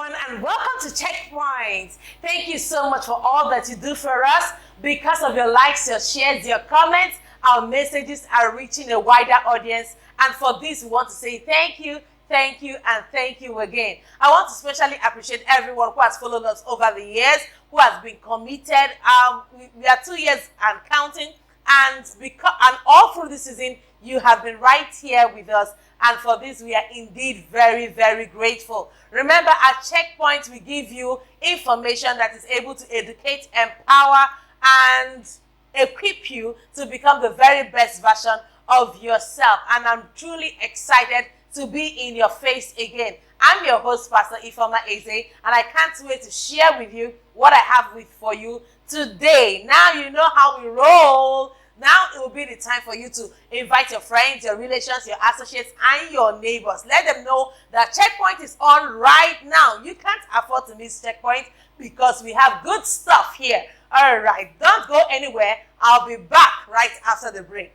everyone, and welcome to Checkpoint. Thank you so much for all that you do for us. Because of your likes, your shares, your comments, our messages are reaching a wider audience. And for this, we want to say thank you, and thank you again. I want to especially appreciate everyone who has followed us over the years, who has been committed. We are 2 years and counting, and all through the season, you have been right here with us. And for this, we are indeed very, very grateful. Remember, at Checkpoint, we give you information that is able to educate, empower, and equip you to become the very best version of yourself. And I'm truly excited to be in your face again. I'm your host, Pastor Ifeoma Eze, and I can't wait to share with you what I have for you today. Now you know how we roll. Now it will be the time for you to invite your friends, your relations, your associates, and your neighbors. Let them know that Checkpoint is on right now. You can't afford to miss Checkpoint because we have good stuff here. All right, don't go anywhere. I'll be back right after the break.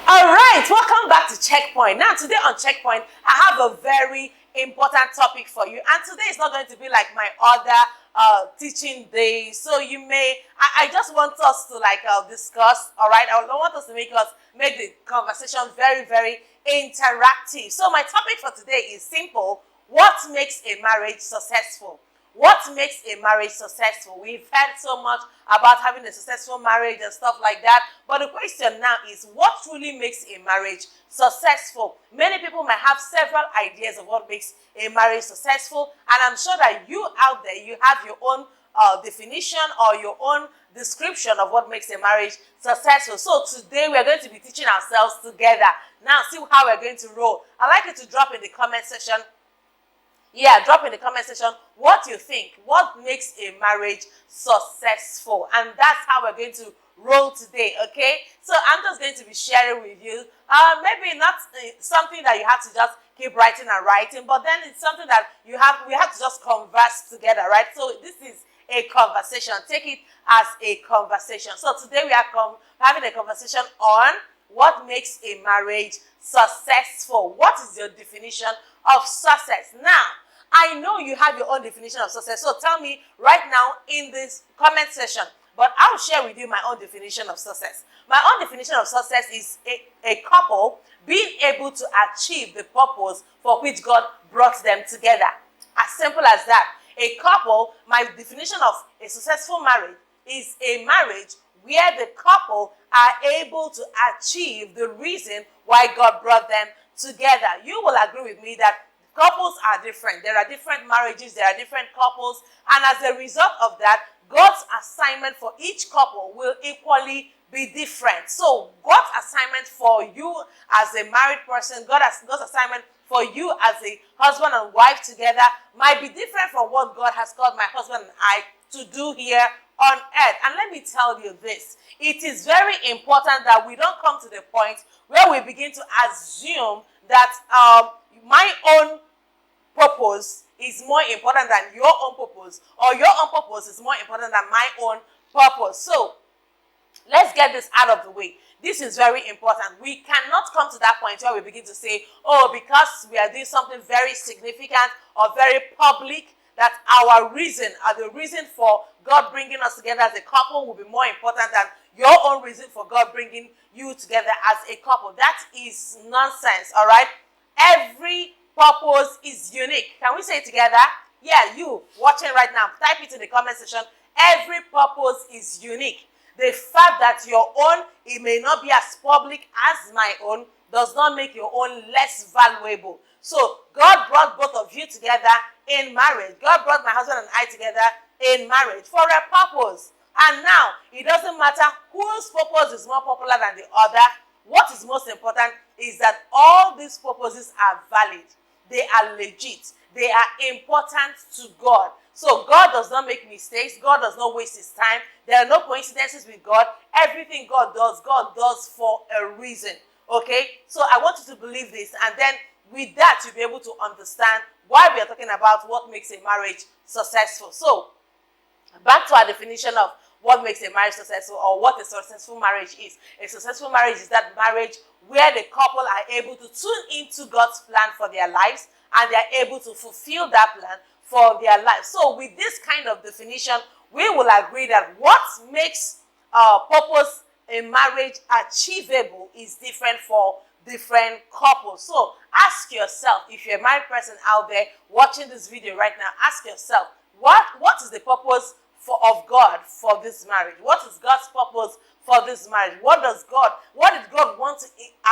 All right, welcome back to Checkpoint. Now, today on Checkpoint, I have a very important topic for you. And today is not going to be like my other teaching days. So I just want us to discuss, all right? I don't want us to make the conversation very, very interactive. So my topic for today is simple. What makes a marriage successful? What makes a marriage successful? We've heard so much about having a successful marriage and stuff like that. But the question now is, what truly makes a marriage successful? Many people might have several ideas of what makes a marriage successful. And I'm sure that you out there, you have your own definition or your own description of what makes a marriage successful. So today we are going to be teaching ourselves together. Now see how we're going to roll. I'd like you to drop in the comment section. Yeah, drop in the comment section what you think. What makes a marriage successful? And that's how we're going to roll today, okay? So I'm just going to be sharing with you. Maybe not something that you have to just keep writing and writing, but then it's something that we have to just converse together, right? So this is a conversation. Take it as a conversation. So today we are having a conversation on what makes a marriage successful. What is your definition of success? Now, I know you have your own definition of success, so tell me right now in this comment section. But I'll share with you my own definition of success. My own definition of success is a couple being able to achieve the purpose for which God brought them together. As simple as that. A couple, my definition of a successful marriage is a marriage where the couple are able to achieve the reason why God brought them together. You will agree with me that couples are different. There are different marriages, there are different couples, and as a result of that, God's assignment for each couple will equally be different. So God's assignment for you as a married person, God's assignment for you as a husband and wife together might be different from what God has called my husband and I to do here on earth. And let me tell you this, it is very important that we don't come to the point where we begin to assume that my own purpose is more important than your own purpose, or your own purpose is more important than my own purpose. So let's get this out of the way. This is very important. We cannot come to that point where we begin to say, oh, because we are doing something very significant or very public, that our reason, the reason for God bringing us together as a couple will be more important than your own reason for God bringing you together as a couple. That is nonsense, all right? Every purpose is unique. Can we say it together? Yeah, you watching right now, type it in the comment section. Every purpose is unique. The fact that your own, it may not be as public as my own, does not make your own less valuable. So God brought both of you together in marriage. God brought my husband and I together in marriage for a purpose. And now, it doesn't matter whose purpose is more popular than the other. What is most important is that all these purposes are valid. They are legit. They are important to God. So God does not make mistakes. God does not waste his time. There are no coincidences with God. Everything God does for a reason. Okay? So I want you to believe this. And then with that, you'll be able to understand why we are talking about what makes a marriage successful. So back to our definition of what makes a marriage successful or what a successful marriage is. A successful marriage is that marriage where the couple are able to tune into God's plan for their lives and they are able to fulfill that plan for their lives. So with this kind of definition, we will agree that what makes purpose in marriage achievable is different for different couples. So ask yourself, if you're a married person out there watching this video right now, ask yourself, what is the purpose of God for this marriage? What is God's purpose for this marriage? What did God want to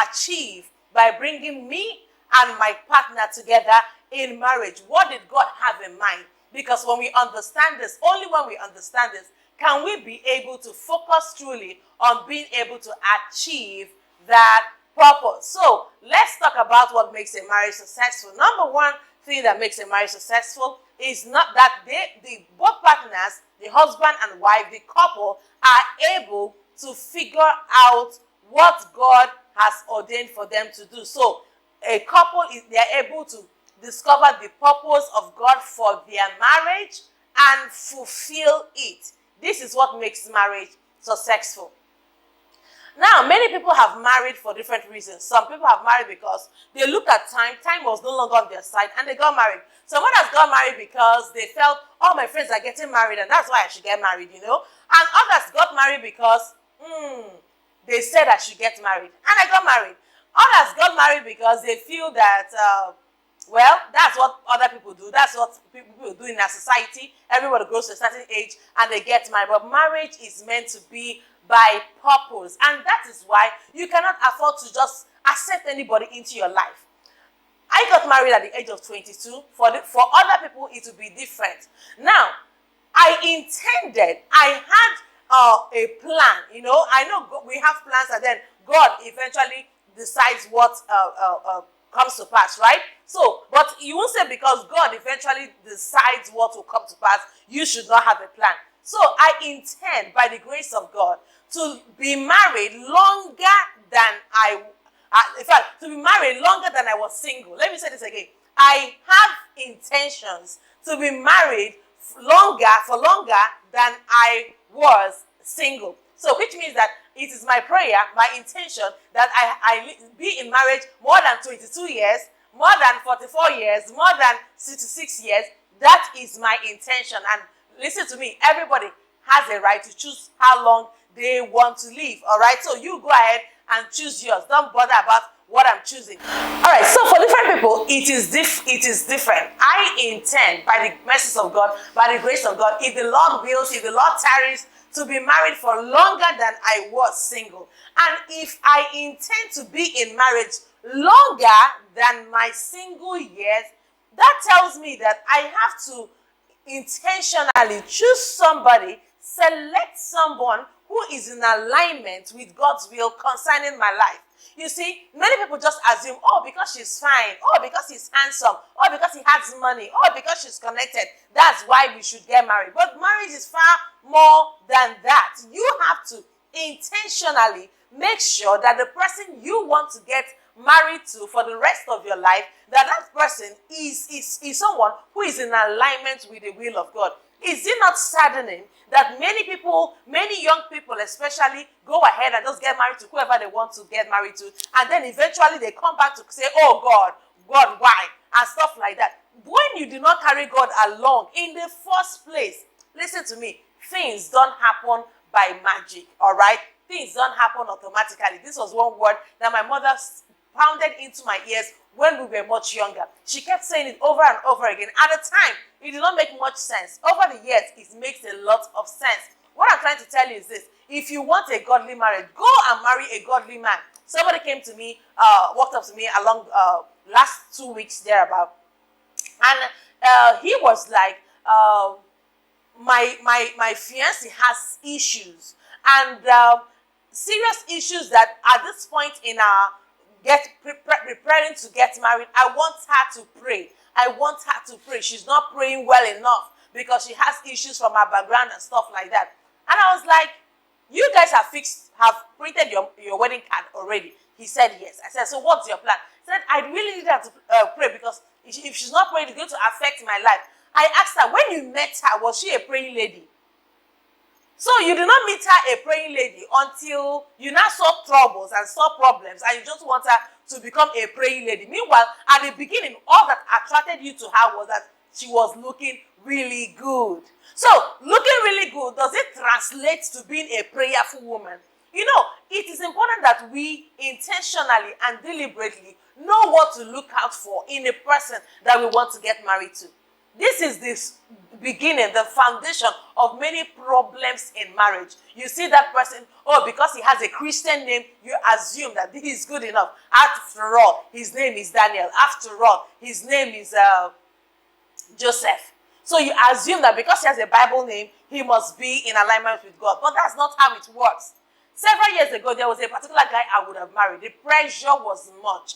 achieve by bringing me and my partner together in marriage? What did God have in mind? Because when we understand this, only when we understand this, can we be able to focus truly on being able to achieve that purpose. So let's talk about what makes a marriage successful. Number one thing that makes a marriage successful is not that both partners, the husband and wife, the couple, are able to figure out what God has ordained for them to do. So a couple, they're able to discover the purpose of God for their marriage and fulfill it. This is what makes marriage successful. Now, many people have married for different reasons. Some people have married because they looked at time was no longer on their side, and they got married. Some others got married because they felt, oh, my friends are getting married, and that's why I should get married, And others got married because, they said I should get married, and I got married. Others got married because they feel that, that's what other people do. That's what people do in our society. Everybody grows to a certain age, and they get married. But marriage is meant to be by purpose, and that is why you cannot afford to just accept anybody into your life. I got married at the age of 22. For other people, it will be different. Now, I had a plan. I know we have plans, and then God eventually decides what comes to pass, right? So, but you won't say because God eventually decides what will come to pass, you should not have a plan. So I intend, by the grace of God, to be married longer than to be married longer than I was single. Let me say this again. I have intentions to be married for longer than I was single. So, which means that it is my prayer, my intention, that I be in marriage more than 22 years, more than 44 years, more than 66 years. That is my intention. And listen to me, everybody has a right to choose how long they want to live, all right? So you go ahead and choose yours. Don't bother about what I'm choosing. All right, so for different people, it is different. I intend, by the mercies of God, by the grace of God, if the Lord wills, if the Lord tarries, to be married for longer than I was single. And if I intend to be in marriage longer than my single years, that tells me that I have to intentionally choose somebody, select someone who is in alignment with God's will concerning my life. You see, many people just assume, oh, because she's fine, oh, because he's handsome, oh, because he has money, oh, because she's connected, that's why we should get married. But marriage is far more than that. You have to intentionally make sure that the person you want to get married to for the rest of your life, that person is someone who is in alignment with the will of God. Is it not saddening that many young people especially, go ahead and just get married to whoever they want to get married to, and then eventually they come back to say, oh God, why? And stuff like that. When you do not carry God along in the first place, listen to me, things don't happen by magic, all right? Things don't happen automatically. This was one word that my mother pounded into my ears when we were much younger. She kept saying it over and over again. At the time, it did not make much sense. Over the years, it makes a lot of sense. What I'm trying to tell you is this. If you want a godly marriage, go and marry a godly man. Somebody came to me, walked up to me along last 2 weeks thereabout, and he was like, my fiancé has issues, and serious issues that at this point in our preparing to get married, I want her to pray. I want her to pray. She's not praying well enough because she has issues from her background and stuff like that. And I was like, you guys have printed your wedding card already. He said yes. I said, so what's your plan? He said, I really need her to pray because if she's not praying, it's going to affect my life. I asked her, when you met her, was she a praying lady? So you do not meet her a praying lady until you now solve troubles and solve problems, and you just want her to become a praying lady. Meanwhile, at the beginning, all that attracted you to her was that she was looking really good. So looking really good, does it translate to being a prayerful woman? You know, it is important that we intentionally and deliberately know what to look out for in a person that we want to get married to. This is the beginning, the foundation of many problems in marriage. You see that person, oh, because he has a Christian name, you assume that he is good enough. After all, his name is Daniel. After all, his name is Joseph. So you assume that because he has a Bible name, he must be in alignment with God. But that's not how it works. Several years ago, there was a particular guy I would have married. The pressure was much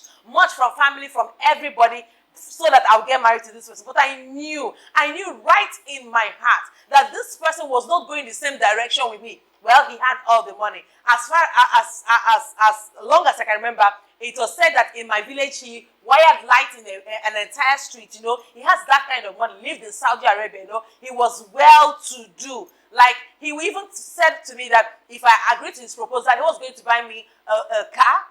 from family, from everybody, so that I would get married to this person. But I knew right in my heart that this person was not going the same direction with me. Well, he had all the money. As long as I can remember, it was said that in my village, he wired light in an entire street, you know. He has that kind of money, lived in Saudi Arabia, you know. He was well-to-do. Like, he even said to me that if I agreed to his proposal, he was going to buy me a car.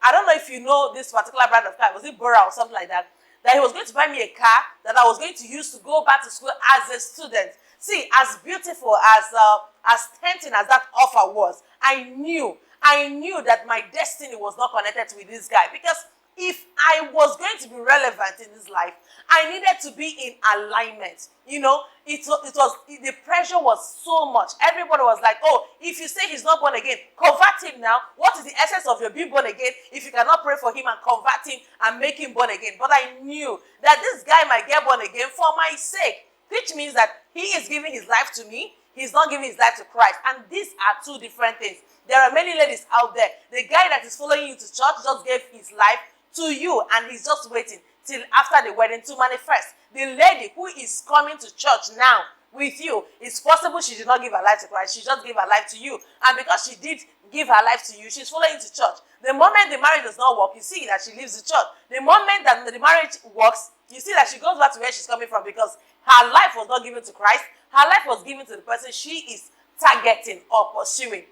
I don't know if you know this particular brand of car. Was it Bora or something like that? That he was going to buy me a car that I was going to use to go back to school as a student. See, as beautiful, as tempting as that offer was, I knew that my destiny was not connected with this guy. Because if I was going to be relevant in this life, I needed to be in alignment. You know, the pressure was so much. Everybody was like, oh, if you say he's not born again, convert him now. What is the essence of your being born again if you cannot pray for him and convert him and make him born again? But I knew that this guy might get born again for my sake, which means that he is giving his life to me. He's not giving his life to Christ. And these are two different things. There are many ladies out there. The guy that is following you to church just gave his life to you, and he's just waiting till after the wedding to manifest. The lady who is coming to church now with you, it's possible she did not give her life to Christ. She just gave her life to you. And because she did give her life to you, she's following to church. The moment the marriage does not work, you see that she leaves the church. The moment that the marriage works, you see that she goes back to where she's coming from, because her life was not given to Christ. Her life was given to the person she is targeting or pursuing.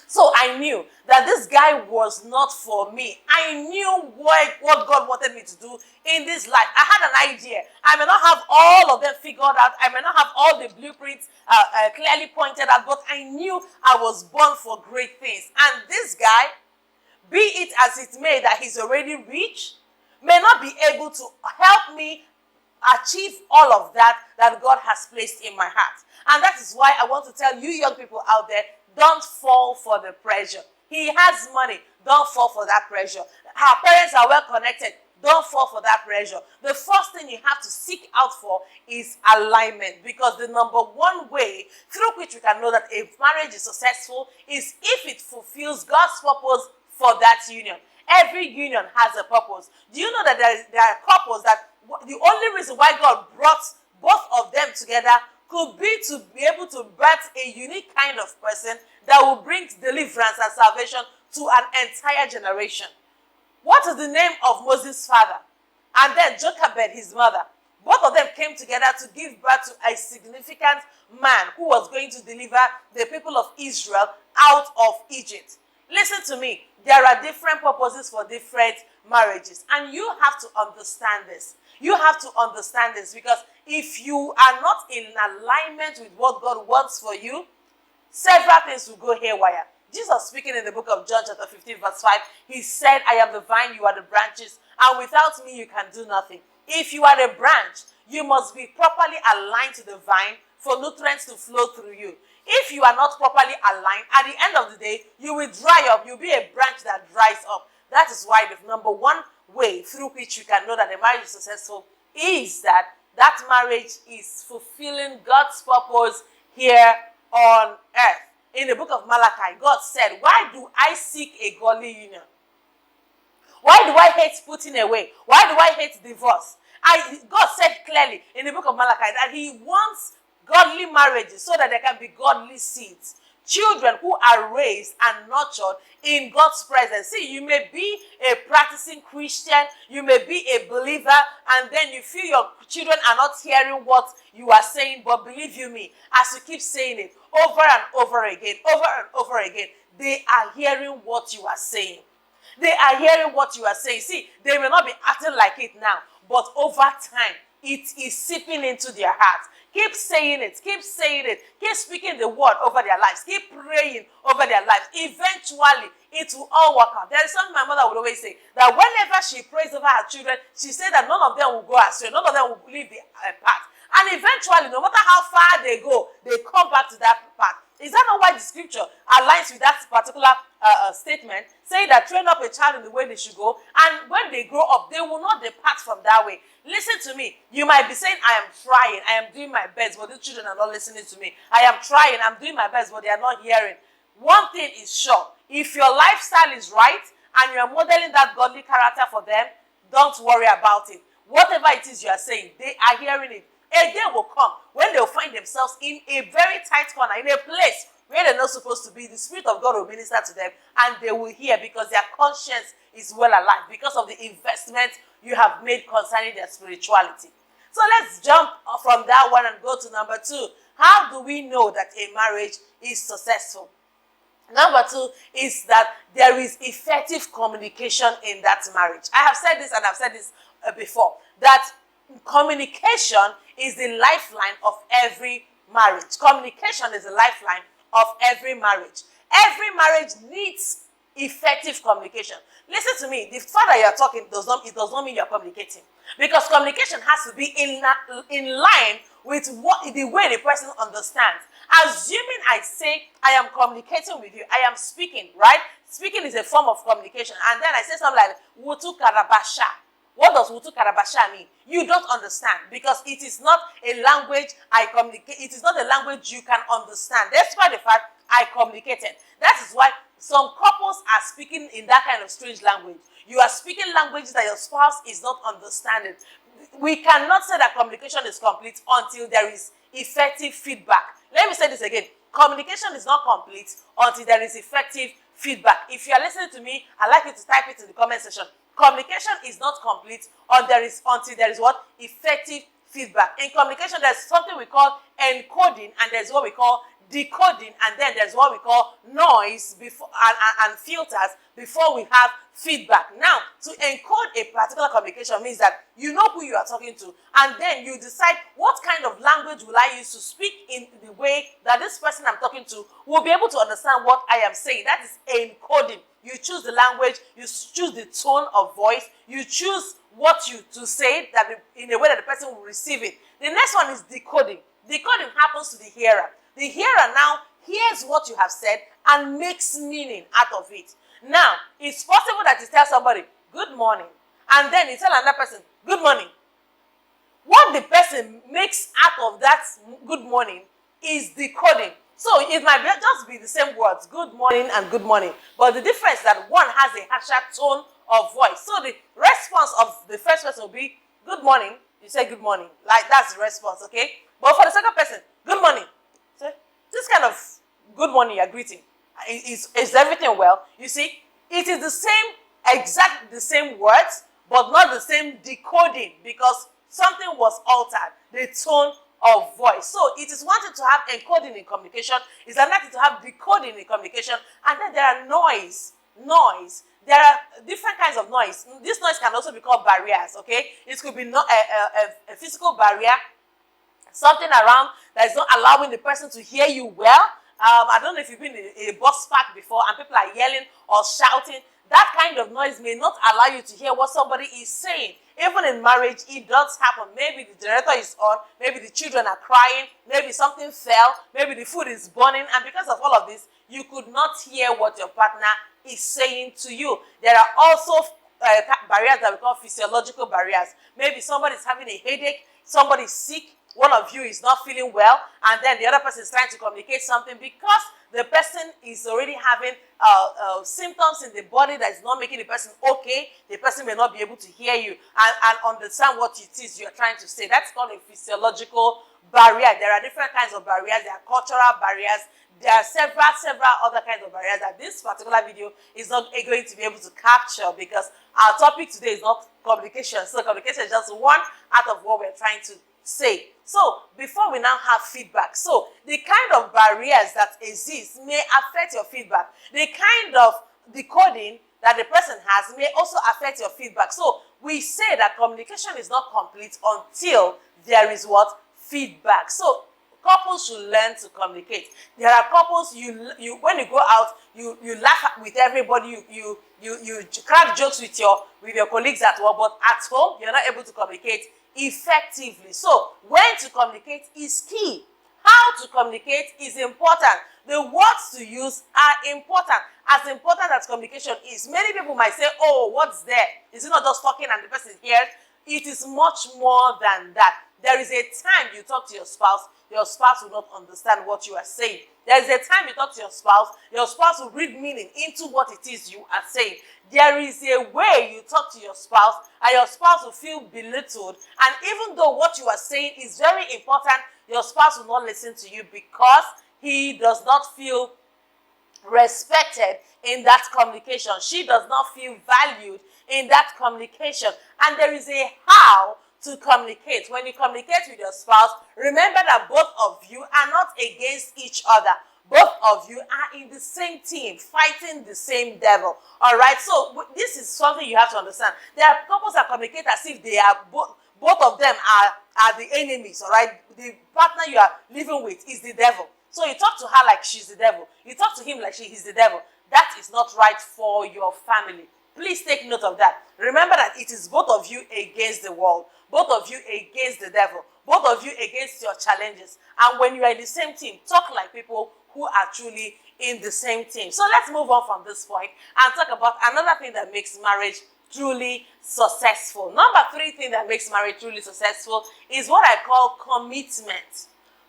So I knew that this guy was not for me. I knew what God wanted me to do in this life. I had an idea. I may not have all of them figured out. I may not have all the blueprints clearly pointed out, but I knew I was born for great things. And this guy, be it as it may that he's already rich, may not be able to help me achieve all of that God has placed in my heart. And that is why I want to tell you young people out there, don't fall for the pressure. He has money. Don't fall for that pressure. Her parents are well connected. Don't fall for that pressure. The first thing you have to seek out for is alignment, because the number one way through which we can know that a marriage is successful is if it fulfills God's purpose for that union. Every union has a purpose. Do you know that there are couples that the only reason why God brought both of them together could be to be able to birth a unique kind of person that will bring deliverance and salvation to an entire generation. What is the name of Moses' father? And then Jochebed, his mother. Both of them came together to give birth to a significant man who was going to deliver the people of Israel out of Egypt. Listen to me. There are different purposes for different marriages. And you have to understand this. You have to understand this, because if you are not in alignment with what God wants for you, several things will go haywire. Jesus, speaking in the book of John chapter 15 verse 5, he said, I am the vine, you are the branches, and without me you can do nothing. If you are a branch, you must be properly aligned to the vine for nutrients to flow through you. If you are not properly aligned, at the end of the day, you will dry up. You'll be a branch that dries up. That is why the number one way through which you can know that a marriage is successful is that marriage is fulfilling God's purpose here on earth. In the book of Malachi, God said, why do I seek a godly union? Why do I hate putting away? Why do I hate divorce? God said clearly in the book of Malachi that he wants godly marriages so that there can be godly seeds. children who are raised and nurtured in God's presence. See, you may be a practicing Christian, you may be a believer, and then you feel your children are not hearing what you are saying, but believe you me, as you keep saying it over and over again, they are hearing what you are saying. They are hearing what you are saying. See, they may not be acting like it now, but over time, it is seeping into their hearts. Keep saying it. Keep saying it. Keep speaking the word over their lives. Keep praying over their lives. Eventually, it will all work out. There is something my mother would always say, that whenever she prays over her children, she said that none of them will go astray. None of them will leave the path. And eventually, no matter how far they go, they come back to that path. Is that not why the scripture aligns with that particular statement, saying that train up a child in the way they should go, and when they grow up, they will not depart from that way? Listen to me. You might be saying, I am trying, I am doing my best, but the children are not listening to me. I am trying, I'm doing my best, but they are not hearing. One thing is sure, if your lifestyle is right, and you are modeling that godly character for them, don't worry about it. Whatever it is you are saying, they are hearing it. A day will come when they will find themselves in a very tight corner, in a place where they're not supposed to be. The Spirit of God will minister to them, and they will hear, because their conscience is well alive because of the investment you have made concerning their spirituality. So let's jump from that one and go to number 2. How do we know that a marriage is successful? Number 2 is that there is effective communication in that marriage. I have said this, and I've said this before, that communication is the lifeline of every marriage. Communication is the lifeline of every marriage. Every marriage needs effective communication. Listen to me. The fact that you are talking does not mean you are communicating, because communication has to be in line with the way the person understands. Assuming I say I am communicating with you, I am speaking, right? Speaking is a form of communication, and then I say something like Wutu Karabasha. What does Wutu Karabasha mean? You don't understand, because it is not a language I communicate. It is not a language you can understand. That's why the fact I communicated. That is why some couples are speaking in that kind of strange language. You are speaking languages that your spouse is not understanding. We cannot say that communication is complete until there is effective feedback. Let me say this again. Communication is not complete until there is effective feedback. If you are listening to me, I'd like you to type it in the comment section. Communication is not complete until there is what? Effective feedback. In communication, there's something we call encoding, and there's what we call decoding, and then there's what we call noise before and filters before we have feedback. Now, to encode a particular communication means that you know who you are talking to, and then you decide what kind of language will I use to speak in the way that this person I'm talking to will be able to understand what I am saying. That is encoding. You choose the language, you choose the tone of voice, you choose what you to say that in a way that the person will receive it. The next one is decoding. Decoding happens to the hearer. The hearer now hears what you have said and makes meaning out of it. Now, it's possible that you tell somebody, good morning, and then you tell another person, good morning. What the person makes out of that good morning is decoding. So it might just be the same words, good morning and good morning. But the difference is that one has a harsher tone of voice. So the response of the first person will be, good morning. You say good morning. Like, that's the response, okay? But for the second person, good morning. So this kind of good morning you're greeting. Is everything well? You see, it is the same, exactly the same words, but not the same decoding, because something was altered. The tone of voice. So it is one thing to have encoding in communication, it's another thing to have decoding in communication, and then there are noise. There are different kinds of noise. This noise can also be called barriers, okay? It could be a physical barrier, something around that is not allowing the person to hear you well. I don't know if you've been in a bus park before and people are yelling or shouting. That kind of noise may not allow you to hear what somebody is saying. Even in marriage, it does happen. Maybe the generator is on, maybe the children are crying, maybe something fell, maybe the food is burning, and because of all of this, you could not hear what your partner is saying to you. There are also barriers that we call physiological barriers. Maybe somebody is having a headache, somebody is sick, one of you is not feeling well, and then the other person is trying to communicate something because the person is already having symptoms in the body that is not making the person okay. The person may not be able to hear you and understand what it is you're trying to say. That's called a physiological barrier. There are different kinds of barriers. There are cultural barriers. There are several other kinds of barriers that this particular video is not going to be able to capture, because our topic today is not communication. So communication is just one out of what we're trying to say. So before we now have feedback, so the kind of barriers that exist may affect your feedback. The kind of decoding that the person has may also affect your feedback. So we say that communication is not complete until there is what? Feedback. So couples should learn to communicate. There are couples, you when you go out, you laugh with everybody, you crack jokes with your colleagues at work, but at home you're not able to communicate effectively. So when to communicate is key. How to communicate is important. The words to use are important. As important as communication is, many people might say, oh, what's there? Is it not just talking and the person hears? It is much more than that. There is a time you talk to your spouse will not understand what you are saying. There is a time you talk to your spouse will read meaning into what it is you are saying. There is a way you talk to your spouse, and your spouse will feel belittled. And even though what you are saying is very important, your spouse will not listen to you because he does not feel respected in that communication. She does not feel valued in that communication. And there is a how to communicate. When you communicate with your spouse, remember that both of you are not against each other. Both of you are in the same team, fighting the same devil. All right? So this is something you have to understand. There are couples that communicate as if they are both of them are the enemies. All right? The partner you are living with is the devil. So you talk to her like she's the devil. You talk to him like he's the devil. That is not right for your family. Please take note of that. Remember that it is both of you against the world. Both of you against the devil. Both of you against your challenges. And when you are in the same team, talk like people who are truly in the same team. So let's move on from this point and talk about another thing that makes marriage truly successful. Number 3 thing that makes marriage truly successful is what I call commitment.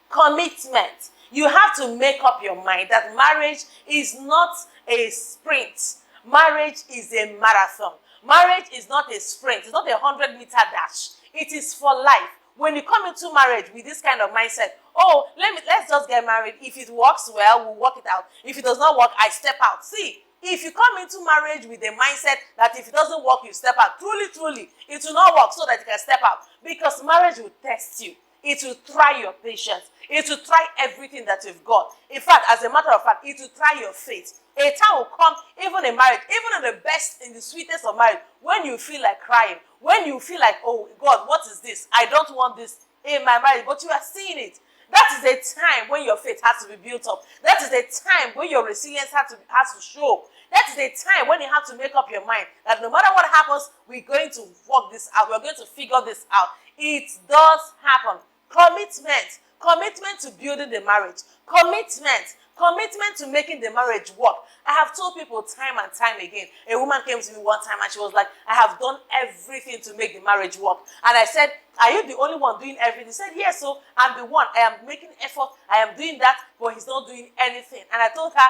Commitment. You have to make up your mind that marriage is not a sprint. Marriage is a marathon. Marriage is not a sprint. It's not a 100-meter dash. It is for life. When you come into marriage with this kind of mindset, oh, let's just get married. If it works well, we'll work it out. If it does not work, I step out. See, if you come into marriage with the mindset that if it doesn't work, you step out, truly, it will not work so that you can step out. Because marriage will test you. It will try your patience. It will try everything that you've got. In fact, as a matter of fact, it will try your faith. A time will come, even in marriage, even in the best, in the sweetest of marriage, when you feel like crying, when you feel like, oh God, what is this? I don't want this in my marriage, but you are seeing it. That is a time when your faith has to be built up. That is a time when your resilience has to show. That is a time when you have to make up your mind that no matter what happens, we're going to work this out. We're going to figure this out. It does happen. Commitment. Commitment to building the marriage. Commitment to making the marriage work. I have told people time and time again. A woman came to me one time and she was like, I have done everything to make the marriage work. And I said, are you the only one doing everything? He said, yes, so I'm the one. I am making effort. I am doing that, but he's not doing anything. And I told her,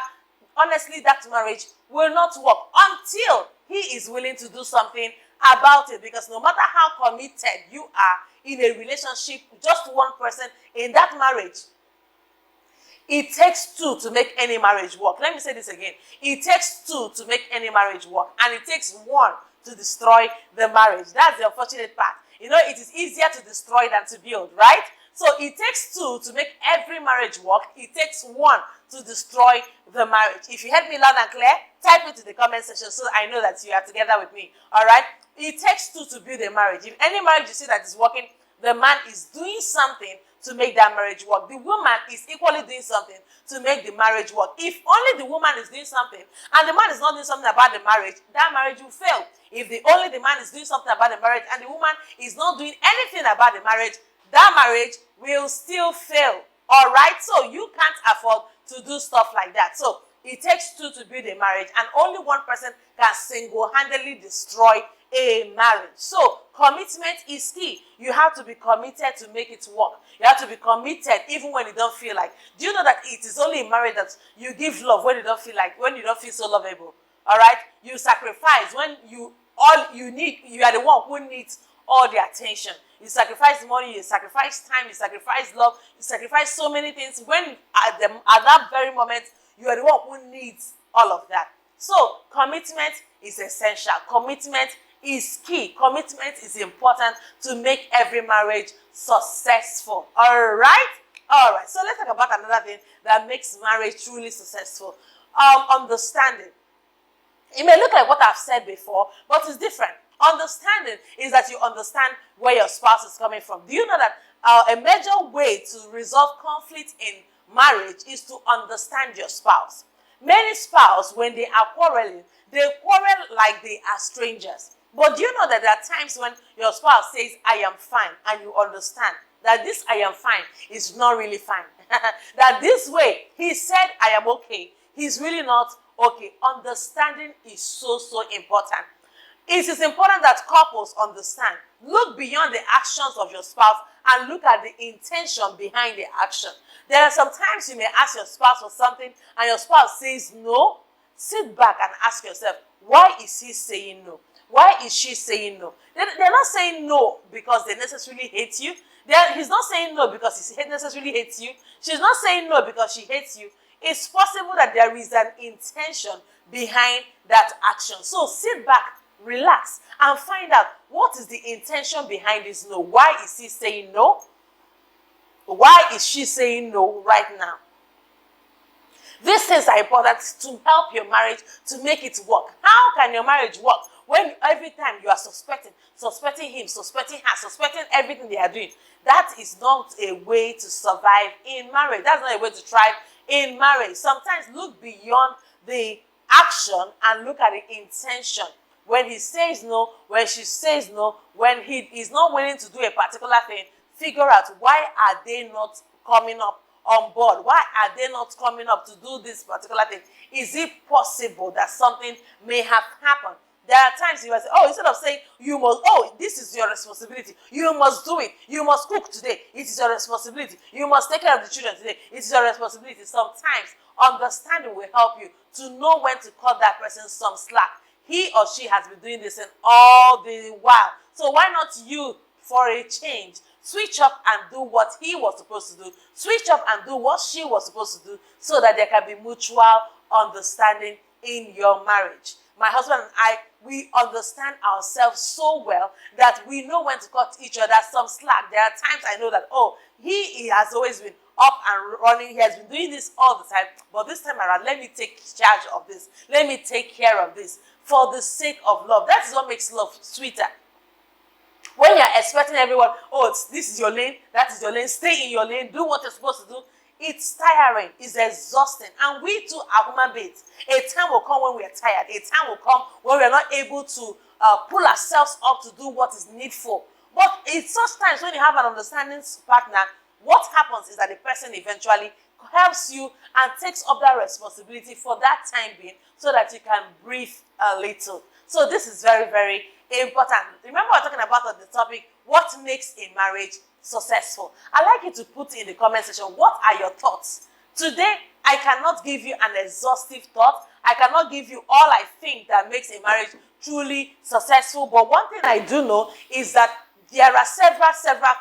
honestly, that marriage will not work until he is willing to do something about it. Because no matter how committed you are in a relationship, just one person in that marriage, it takes 2 to make any marriage work. Let me say this again. It takes 2 to make any marriage work. And it takes 1 to destroy the marriage. That's the unfortunate part. You know, it is easier to destroy than to build, right? So it takes 2 to make every marriage work. It takes 1 to destroy the marriage. If you heard me loud and clear, type it in the comment section so I know that you are together with me. All right? It takes 2 to build a marriage. If any marriage you see that is working, the man is doing something to make that marriage work. The woman is equally doing something to make the marriage work. If only the woman is doing something and the man is not doing something about the marriage, that marriage will fail. If only the man is doing something about the marriage and the woman is not doing anything about the marriage, that marriage will still fail. All right? So you can't afford to do stuff like that. So it takes 2 to build a marriage, and only one person can single-handedly destroy a marriage. So commitment is key. You have to be committed to make it work. You have to be committed even when you don't feel like. Do you know that it is only in marriage that you give love when you don't feel like, when you don't feel so lovable? All right? You sacrifice when you are the one who needs all the attention. You sacrifice money, you sacrifice time, you sacrifice love, you sacrifice so many things when at that very moment, you are the one who needs all of that. So commitment is essential. Commitment is key. Commitment is important to make every marriage successful. All right? All right. So let's talk about another thing that makes marriage truly successful. Understanding. It may look like what I've said before, but it's different. Understanding is that you understand where your spouse is coming from. Do you know that a major way to resolve conflict in marriage is to understand your spouse? Many spouses, when they are quarreling, they quarrel like they are strangers. But do you know that there are times when your spouse says, I am fine, and you understand that this I am fine is not really fine. That this way, he said, I am okay. He's really not okay. Understanding is so important. It is important that couples understand. Look beyond the actions of your spouse and look at the intention behind the action. There are some times you may ask your spouse for something and your spouse says no. Sit back and ask yourself, why is he saying no? Why is she saying no? They're not saying no because they necessarily hate you. He's not saying no because he necessarily hates you. She's not saying no because she hates you. It's possible that there is an intention behind that action. So sit back, relax, and find out what is the intention behind this no. Why is he saying no? Why is she saying no right now? These things are important to help your marriage, to make it work. How can your marriage work when every time you are suspecting him, suspecting her, suspecting everything they are doing? That is not a way to survive in marriage. That's not a way to thrive in marriage. Sometimes look beyond the action and look at the intention. When he says no, when she says no, when he is not willing to do a particular thing, figure out why are they not coming up on board? Why are they not coming up to do this particular thing? Is it possible that something may have happened? There are times you will say, oh, instead of saying, you must, oh, this is your responsibility. You must do it. You must cook today. It is your responsibility. You must take care of the children today. It is your responsibility. Sometimes understanding will help you to know when to cut that person some slack. He or she has been doing this all the while. So why not you, for a change, switch up and do what he was supposed to do. Switch up and do what she was supposed to do so that there can be mutual understanding in your marriage. My husband and I, we understand ourselves so well that we know when to cut each other some slack. There are times I know that, oh, he has always been up and running. He has been doing this all the time. But this time around, let me take charge of this. Let me take care of this for the sake of love. That is what makes love sweeter. When you're expecting everyone, oh, this is your lane, that is your lane, stay in your lane, do what you're supposed to do, it's tiring, it's exhausting. And we too are human beings. A time will come when we are tired. A time will come when we are not able to pull ourselves up to do what is needful. But in such times when you have an understanding partner, what happens is that the person eventually helps you and takes up that responsibility for that time being so that you can breathe a little. So this is very, very important. Remember we're talking about on the topic, what makes a marriage successful? I'd like you to put in the comment section, what are your thoughts? Today, I cannot give you an exhaustive thought. I cannot give you all I think that makes a marriage truly successful. But one thing I do know is that there are several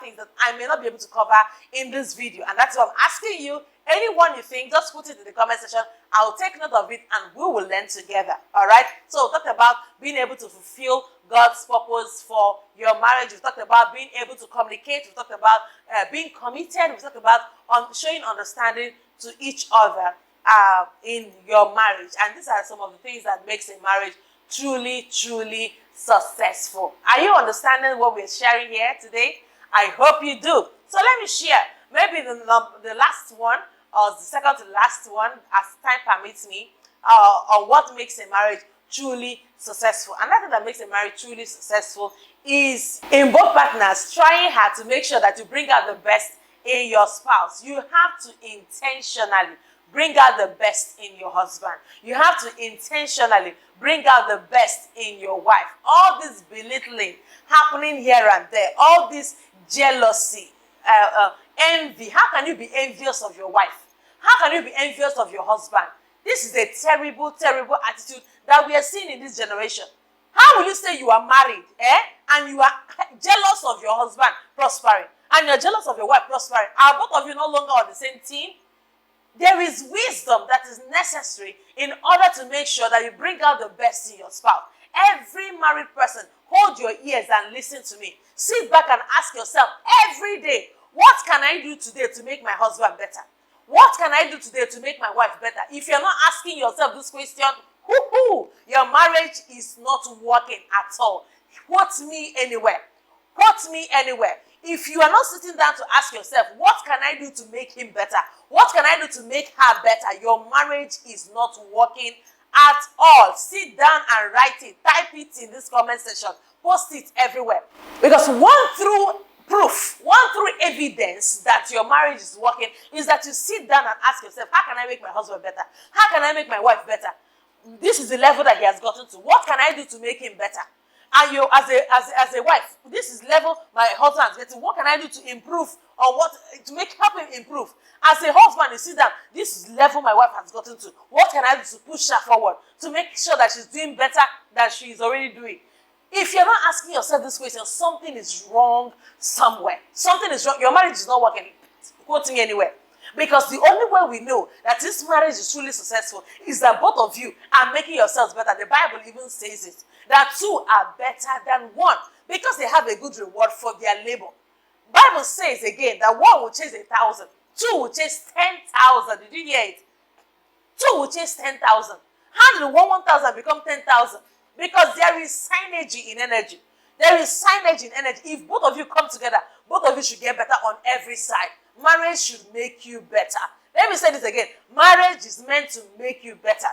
things that I may not be able to cover in this video. And that's why I'm asking you, anyone you think, just put it in the comment section. I'll take note of it and we will learn together. All right? So we talked about being able to fulfill God's purpose for your marriage. We talked about being able to communicate. We talked about being committed. We talked about showing understanding to each other in your marriage. And these are some of the things that makes a marriage truly successful. Are you understanding what we're sharing here today? I hope you do. So let me share maybe the last one or the second to last one, as time permits me, on what makes a marriage truly successful. Another thing that makes a marriage truly successful is in both partners trying hard to make sure that you bring out the best in your spouse. You have to intentionally bring out the best in your husband. You have to intentionally bring out the best in your wife. All this belittling happening here and there, all this jealousy, envy. How can you be envious of your wife? How can you be envious of your husband? This is a terrible attitude that we are seeing in this generation. How will you say you are married, and you are jealous of your husband prospering, and you're jealous of your wife prospering, are both of you no longer on the same team? There is wisdom that is necessary in order to make sure that you bring out the best in your spouse. Every married person, hold your ears and listen to me. Sit back and ask yourself every day, what can I do today to make my husband better? What can I do today to make my wife better? If you're not asking yourself this question, your marriage is not working at all. Quote me anywhere. Quote me anywhere. If you are not sitting down to ask yourself, what can I do to make him better? What can I do to make her better? Your marriage is not working at all. Sit down and write it. Type it in this comment section. Post it everywhere. Because one through evidence that your marriage is working is that you sit down and ask yourself, how can I make my husband better? How can I make my wife better? This is the level that he has gotten to. What can I do to make him better? And you, as a wife, this is level my husband is getting. What can I do to improve, or help him improve? As a husband, you sit down. This is level my wife has gotten to. What can I do to push her forward, to make sure that she's doing better than she is already doing? If you're not asking yourself this question, something is wrong somewhere. Something is wrong. Your marriage is not working. Quoting anywhere. Because the only way we know that this marriage is truly successful is that both of you are making yourselves better. The Bible even says it. That two are better than one because they have a good reward for their labor. Bible says again that one will chase 1,000. Two will chase 10,000. Did you hear it? Two will chase 10,000. How did 1,000 become 10,000? Because there is synergy in energy. There is synergy in energy. If both of you come together, both of you should get better on every side. Marriage should make you better. Let me say this again. Marriage is meant to make you better.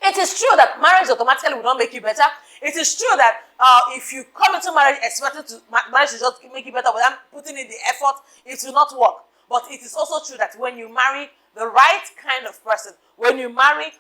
It is true that marriage automatically will not make you better. It is true that if you come into marriage expecting marriage to just make you better without putting in the effort, it will not work. But it is also true that when you marry the right kind of person, when your marriage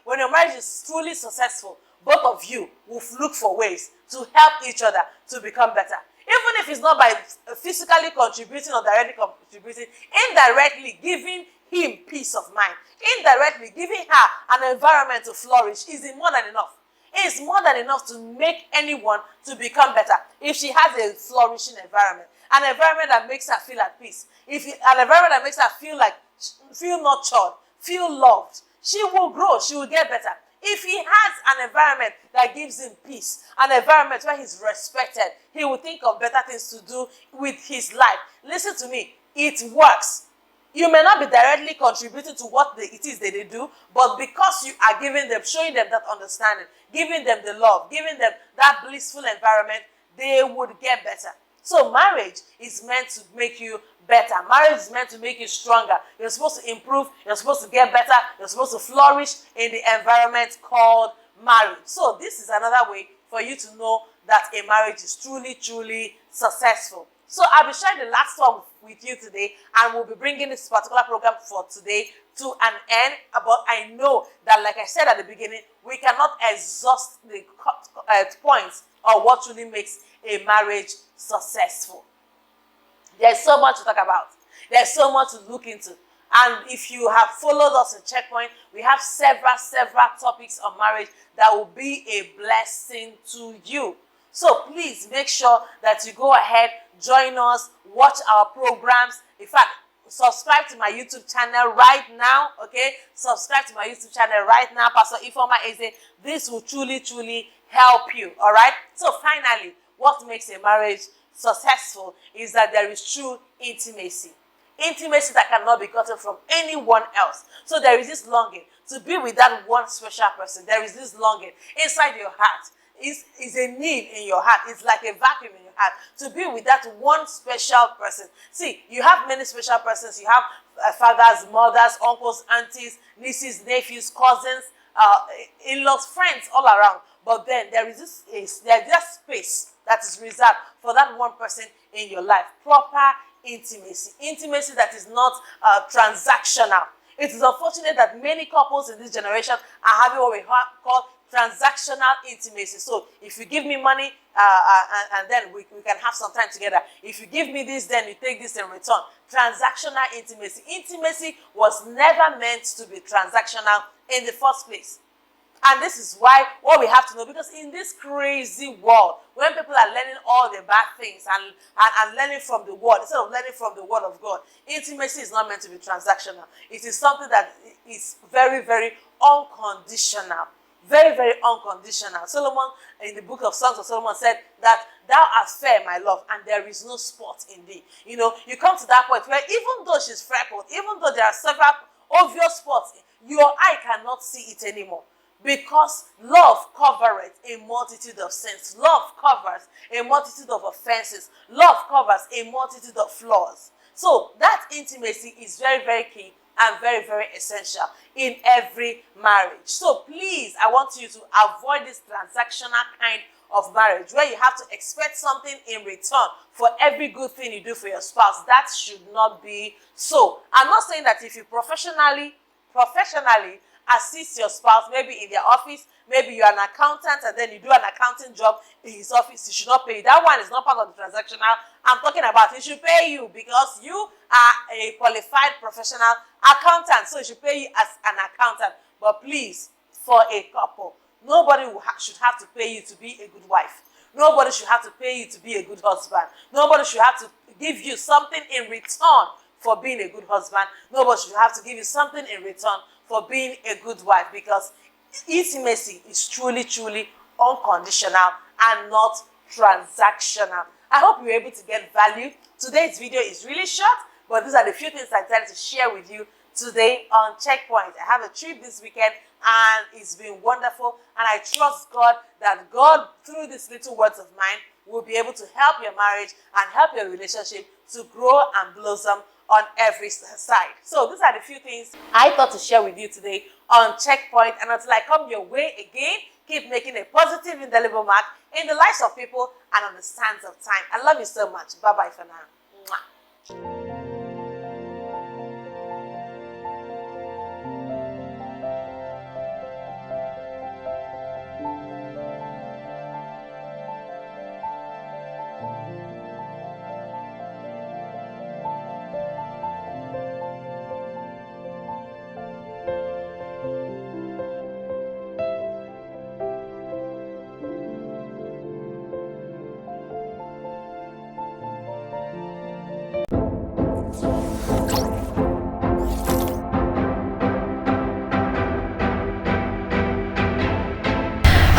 is truly successful, both of you will look for ways to help each other to become better. Even if it's not by physically contributing or directly contributing, indirectly giving him peace of mind, indirectly giving her an environment to flourish is more than enough. It's more than enough to make anyone to become better. If she has a flourishing environment, an environment that makes her feel at peace, an environment that makes her feel nurtured, feel loved, she will grow, she will get better. If he has an environment that gives him peace, an environment where he's respected, he will think of better things to do with his life. Listen to me, it works. You may not be directly contributing to what it is that they do, but because you are giving them, showing them that understanding, giving them the love, giving them that blissful environment, they would get better. So marriage is meant to make you better. Marriage is meant to make you stronger. You're supposed to improve. You're supposed to get better. You're supposed to flourish in the environment called marriage. So this is another way for you to know that a marriage is truly, truly successful. So I'll be sharing the last one with you today, and we'll be bringing this particular program for today to an end. But I know that, like I said at the beginning, we cannot exhaust the points of what really makes a marriage successful. There's so much to talk about. There's so much to look into. And if you have followed us in Checkpoint, we have several topics on marriage that will be a blessing to you. So please make sure that you go ahead, join us, watch our programs. In fact, subscribe to my YouTube channel right now, okay? Subscribe to my YouTube channel right now, Pastor Ifeoma Eze. This will truly, truly help you, all right? So finally, what makes a marriage successful is that there is true intimacy. Intimacy that cannot be gotten from anyone else. So there is this longing to be with that one special person. There is this longing inside your heart. Is a need in your heart. It's like a vacuum in your heart to be with that one special person. See, you have many special persons. You have fathers, mothers, uncles, aunties, nieces, nephews, cousins, in-laws, friends all around. But then there's just space that is reserved for that one person in your life. Proper intimacy. Intimacy that is not transactional. It is unfortunate that many couples in this generation are having what we call transactional intimacy. So if you give me money and then we can have some time together. If you give me this, then you take this in return. Transactional intimacy. Intimacy was never meant to be transactional in the first place. And this is why what we have to know, because in this crazy world, when people are learning all the bad things and learning from the world instead of learning from the word of God, intimacy is not meant to be transactional. It is something that is very, very unconditional. Very, very unconditional. Solomon, in the book of Songs of Solomon, said that thou art fair, my love, and there is no spot in thee. You know, you come to that point where even though she's freckled, even though there are several obvious spots, your eye cannot see it anymore. Because love covereth a multitude of sins. Love covers a multitude of offenses. Love covers a multitude of flaws. So that intimacy is very, very key and very, very essential in every marriage. So please, I want you to avoid this transactional kind of marriage where you have to expect something in return for every good thing you do for your spouse. That should not be so. I'm not saying that if you professionally assist your spouse, maybe in their office, maybe you're an accountant and then you do an accounting job in his office, he should not pay you. That one is not part of the transactional I'm talking about. He should pay you because you are a qualified professional accountant, so he should pay you as an accountant. But please, for a couple, nobody should have to pay you to be a good wife. Nobody should have to pay you to be a good husband. Nobody should have to give you something in return for being a good husband. Nobody should have to give you something in return for being a good wife, because intimacy is truly, truly unconditional and not transactional. I hope you're able to get value. Today's video is really short, but these are the few things I decided to share with you today on Checkpoint. I have a trip this weekend and it's been wonderful, and I trust God that God, through these little words of mine, will be able to help your marriage and help your relationship to grow and blossom on every side. So these are the few things I thought to share with you today on Checkpoint. And until I come your way again, keep making a positive, indelible mark in the lives of people and on the sands of time. I love you so much. Bye-bye for now. Mwah.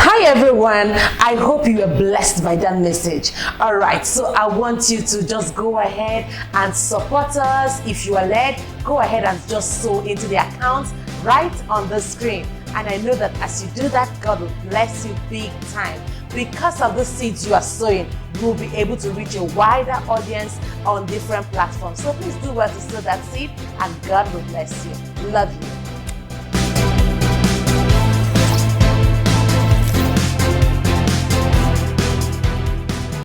Hi everyone, I hope you are blessed by that message. All right, so I want you to just go ahead and support us. If you are led, go ahead and just sow into the account right on the screen. And I know that as you do that, God will bless you big time. Because of the seeds you are sowing, you will be able to reach a wider audience on different platforms. So please do well to sow that seed and God will bless you. Love you.